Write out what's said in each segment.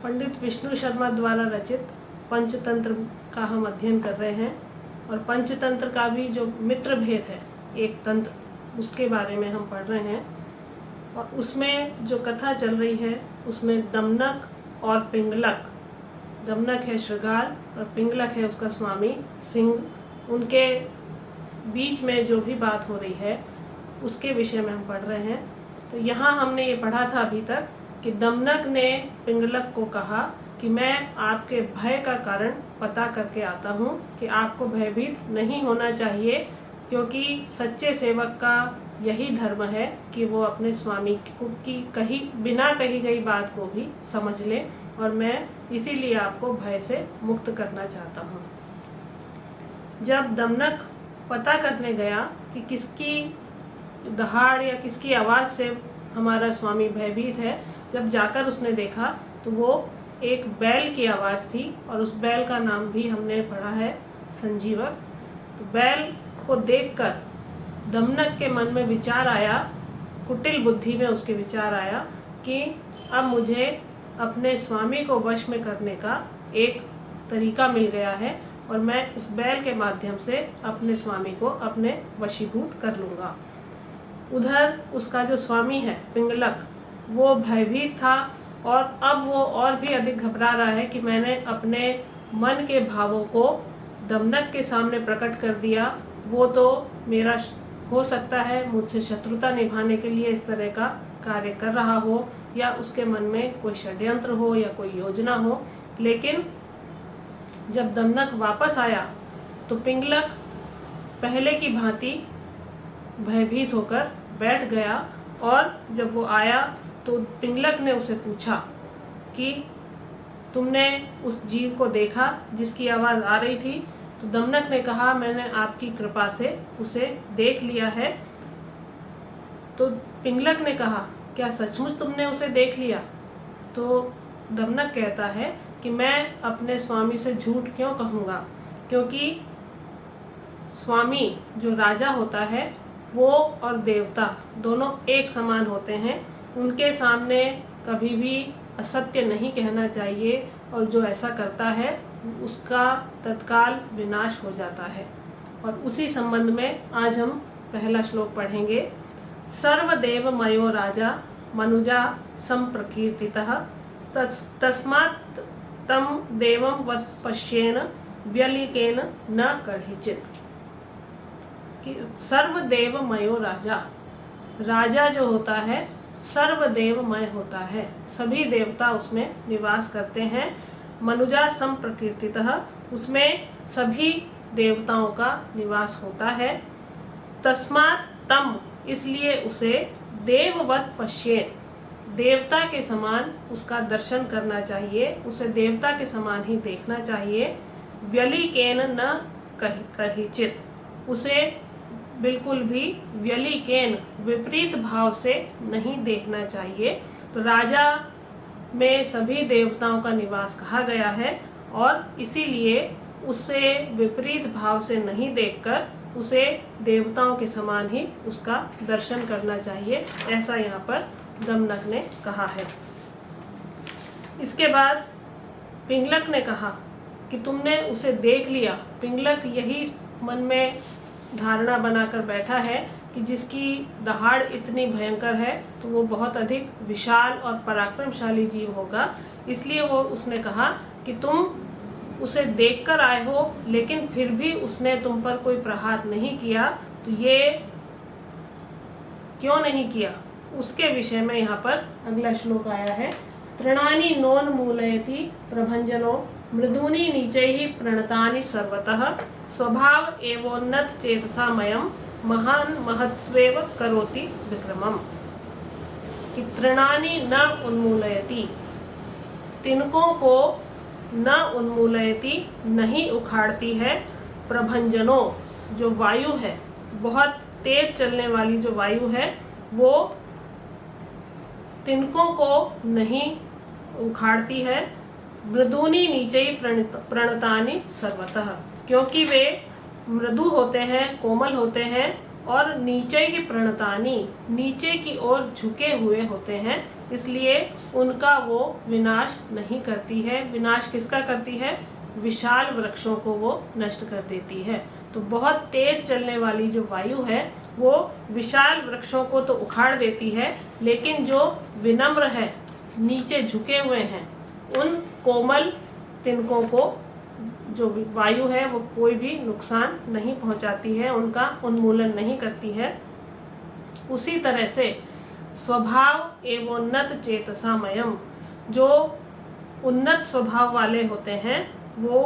पंडित विष्णु शर्मा द्वारा रचित पंचतंत्र का हम अध्ययन कर रहे हैं और पंचतंत्र का भी जो मित्र भेद है एक तंत्र उसके बारे में हम पढ़ रहे हैं। और उसमें जो कथा चल रही है उसमें दमनक और पिंगलक, दमनक है श्रृगाल और पिंगलक है उसका स्वामी सिंह, उनके बीच में जो भी बात हो रही है उसके विषय में हम पढ़ रहे हैं। तो यहाँ हमने ये पढ़ा था अभी तक कि दमनक ने पिंगलक को कहा कि मैं आपके भय का कारण पता करके आता हूँ कि आपको भयभीत नहीं होना चाहिए, क्योंकि सच्चे सेवक का यही धर्म है कि वो अपने स्वामी की कही बिना कही गई बात को भी समझ ले, और मैं इसीलिए आपको भय से मुक्त करना चाहता हूँ। जब दमनक पता करने गया कि किसकी दहाड़ या किसकी आवाज़ से हमारा स्वामी भयभीत है, जब जाकर उसने देखा तो वो एक बैल की आवाज़ थी और उस बैल का नाम भी हमने पढ़ा है संजीवक। तो बैल को देखकर दमनक के मन में विचार आया, कुटिल बुद्धि में उसके विचार आया कि अब मुझे अपने स्वामी को वश में करने का एक तरीका मिल गया है और मैं इस बैल के माध्यम से अपने स्वामी को अपने वशीभूत कर लूँगा। उधर उसका जो स्वामी है पिंगलक, वो भयभीत था और अब वो और भी अधिक घबरा रहा है कि मैंने अपने मन के भावों को दमनक के सामने प्रकट कर दिया, वो तो मेरा हो सकता है मुझसे शत्रुता निभाने के लिए इस तरह का कार्य कर रहा हो या उसके मन में कोई षड्यंत्र हो या कोई योजना हो। लेकिन जब दमनक वापस आया तो पिंगलक पहले की भांति भयभीत होकर बैठ गया और जब वो आया तो पिंगलक ने उसे पूछा कि तुमने उस जीव को देखा जिसकी आवाज़ आ रही थी? तो दमनक ने कहा मैंने आपकी कृपा से उसे देख लिया है। तो पिंगलक ने कहा क्या सचमुच तुमने उसे देख लिया? तो दमनक कहता है कि मैं अपने स्वामी से झूठ क्यों कहूँगा, क्योंकि स्वामी जो राजा होता है वो और देवता दोनों एक समान होते हैं, उनके सामने कभी भी असत्य नहीं कहना चाहिए और जो ऐसा करता है उसका तत्काल विनाश हो जाता है। और उसी संबंध में आज हम पहला श्लोक पढ़ेंगे। सर्वदेवमयो राजा मनुजा संप्रकीर्तितः तस्मात् तम देवं वत् पश्येन व्यलिकेन न कर्हिचित्। कि सर्वदेवमयो राजा, राजा जो होता है सर्वदेवमय होता है, सभी देवता उसमें निवास करते हैं। मनुजा संप्रकीर्तितः, उसमें सभी देवताओं का निवास होता है। तस्मात् तम, इसलिए उसे देववत् पश्येन, देवता के समान उसका दर्शन करना चाहिए, उसे देवता के समान ही देखना चाहिए। व्यलिकेन न कर्हिचित्, उसे बिल्कुल भी व्यलिकेन विपरीत भाव से नहीं देखना चाहिए। तो राजा में सभी देवताओं का निवास कहा गया है और इसीलिए उसे विपरीत भाव से नहीं देखकर उसे देवताओं के समान ही उसका दर्शन करना चाहिए, ऐसा यहाँ पर दमनक ने कहा है। इसके बाद पिंगलक ने कहा कि तुमने उसे देख लिया। पिंगलक यही मन में धारणा बनाकर बैठा है कि जिसकी दहाड़ इतनी भयंकर है तो वो बहुत अधिक विशाल और पराक्रमशाली जीव होगा, इसलिए वो उसने कहा कि तुम उसे देखकर आए हो लेकिन फिर भी उसने तुम पर कोई प्रहार नहीं किया, तो ये क्यों नहीं किया उसके विषय में यहाँ पर अगला श्लोक आया है। तृणानि नोन्मूलयति प्रभंजनो मृदूनि नीचैः प्रणतानि सर्वतः स्वभाव एवोन्नत चेतसा मयम महान महत्स्वेव करोति विक्रमम। कि तृणानि न उन्मूलयति, तिनकों को न उन्मूलयति नहीं उखाड़ती है, प्रभंजनों जो वायु है, बहुत तेज चलने वाली जो वायु है वो तिनकों को नहीं उखाड़ती है। मृदूनि नीचे प्रणतानि सर्वतः, क्योंकि वे मृदु होते हैं, कोमल होते हैं और नीचे ही प्रणतानी, नीचे की ओर झुके हुए होते हैं, इसलिए उनका वो विनाश नहीं करती है। विनाश किसका करती है? विशाल वृक्षों को वो नष्ट कर देती है। तो बहुत तेज चलने वाली जो वायु है वो विशाल वृक्षों को तो उखाड़ देती है, लेकिन जो विनम्र है, नीचे झुके हुए हैं, उन कोमल तिनकों को जो वायु है वो कोई भी नुकसान नहीं पहुंचाती है, उनका उन्मूलन नहीं करती है। उसी तरह से स्वभाव एवोन्नत चेतसामयम, जो उन्नत स्वभाव वाले होते हैं वो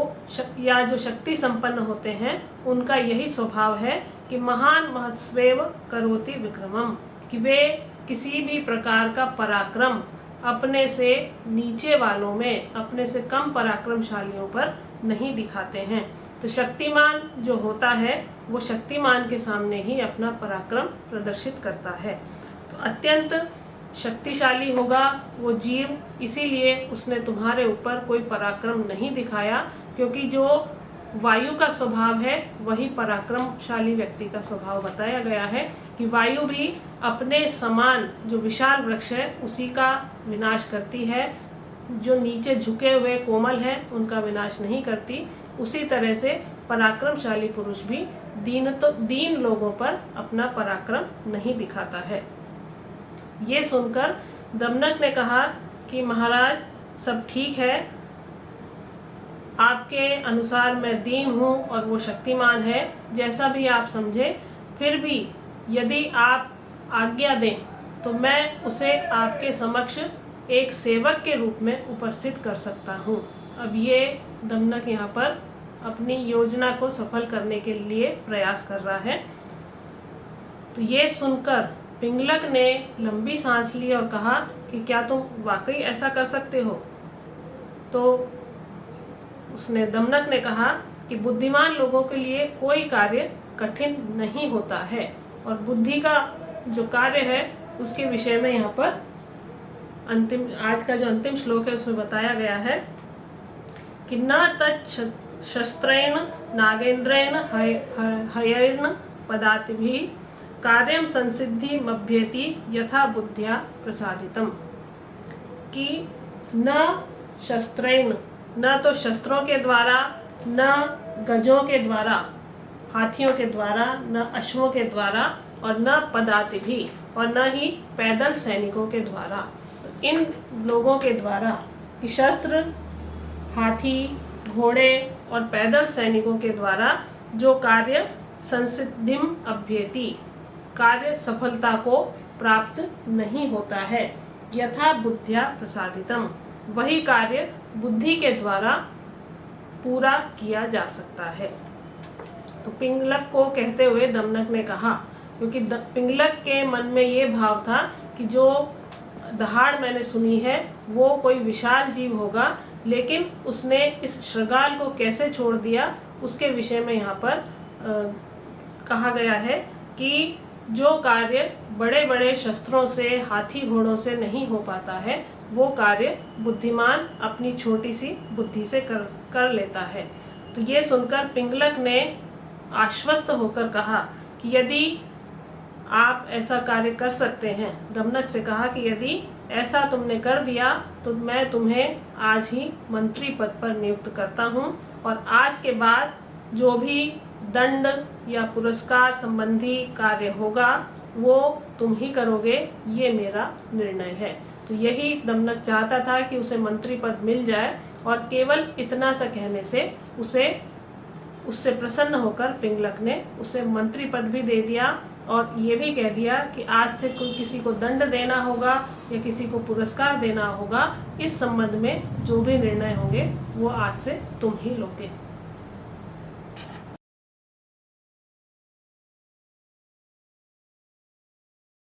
या जो शक्ति संपन्न होते हैं, उनका यही स्वभाव है कि महान महत्स्वेव करोति विक्रमम, कि वे किसी भी प्रकार का पराक्रम अपने से नीचे वालों में, अपने से कम पराक्रमशालियों पर नहीं दिखाते हैं। तो शक्तिमान जो होता है वो शक्तिमान के सामने ही अपना पराक्रम प्रदर्शित करता है। तो अत्यंत शक्तिशाली होगा वो जीव, इसीलिए उसने तुम्हारे ऊपर कोई पराक्रम नहीं दिखाया, क्योंकि जो वायु का स्वभाव है वही पराक्रमशाली व्यक्ति का स्वभाव बताया गया है कि वायु भी अपने समान जो विशाल वृक्ष है उसी का विनाश करती है, जो नीचे झुके हुए कोमल हैं उनका विनाश नहीं करती। उसी तरह से पराक्रमशाली पुरुष भी दीन लोगों पर अपना पराक्रम नहीं दिखाता है। ये सुनकर दमनक ने कहा कि महाराज सब ठीक है, आपके अनुसार मैं दीन हूँ और वो शक्तिमान है, जैसा भी आप समझे, फिर भी यदि आप आज्ञा दें तो मैं उसे आपके समक्ष एक सेवक के रूप में उपस्थित कर सकता हूँ। अब ये दमनक यहाँ पर अपनी योजना को सफल करने के लिए प्रयास कर रहा है। तो ये सुनकर पिंगलक ने लंबी सांस ली और कहा कि क्या तुम वाकई ऐसा कर सकते हो? तो उसने दमनक ने कहा कि बुद्धिमान लोगों के लिए कोई कार्य कठिन नहीं होता है, और बुद्धि का जो कार्य है उसके विषय में यहाँ पर आज का जो अंतिम श्लोक है उसमें बताया गया है कि न तत् शस्त्रेण नागेन्द्रेण हयैर्न पदातिभिः कार्यम संसिद्धि मभ्येति यथा बुद्धिया प्रसादितम, कि न शस्त्रेण, न तो शस्त्रों के द्वारा, न गजों के द्वारा, हाथियों के द्वारा, न अश्वों के द्वारा, और न पदातिभिः, और न ही पैदल सैनिकों के द्वारा। तो इन लोगों के द्वारा कि शस्त्र, हाथी, घोड़े और पैदल सैनिकों के द्वारा जो कार्य संसिद्धिम अभ्येति, कार्य सफलता को प्राप्त नहीं होता है, यथा बुद्धिया प्रसादितम, वही कार्य बुद्धि के द्वारा पूरा किया जा सकता है। तो पिंगलक को कहते हुए दमनक ने कहा, क्योंकि पिंगलक के मन में ये भाव था कि जो दहाड़ मैंने सुनी है वो कोई विशाल जीव होगा, लेकिन उसने इस शृगाल को कैसे छोड़ दिया उसके विषय में यहाँ पर कहा गया है कि जो कार्य बड़े बड़े शस्त्रों से, हाथी घोड़ों से नहीं हो पाता है, वो कार्य बुद्धिमान अपनी छोटी सी बुद्धि से कर लेता है। तो ये सुनकर पिंगलक ने आश्वस्त होकर कहा कि यदि आप ऐसा कार्य कर सकते हैं, दमनक से कहा कि यदि ऐसा तुमने कर दिया तो मैं तुम्हें आज ही मंत्री पद पर नियुक्त करता हूँ, और आज के बाद जो भी दंड या पुरस्कार संबंधी कार्य होगा वो तुम ही करोगे, ये मेरा निर्णय है। तो यही दमनक चाहता था कि उसे मंत्री पद मिल जाए, और केवल इतना सा कहने से उससे प्रसन्न होकर पिंगलक ने उसे मंत्री पद भी दे दिया, और ये भी कह दिया कि आज से कोई किसी को दंड देना होगा या किसी को पुरस्कार देना होगा, इस संबंध में जो भी निर्णय होंगे वो आज से तुम ही लोगे।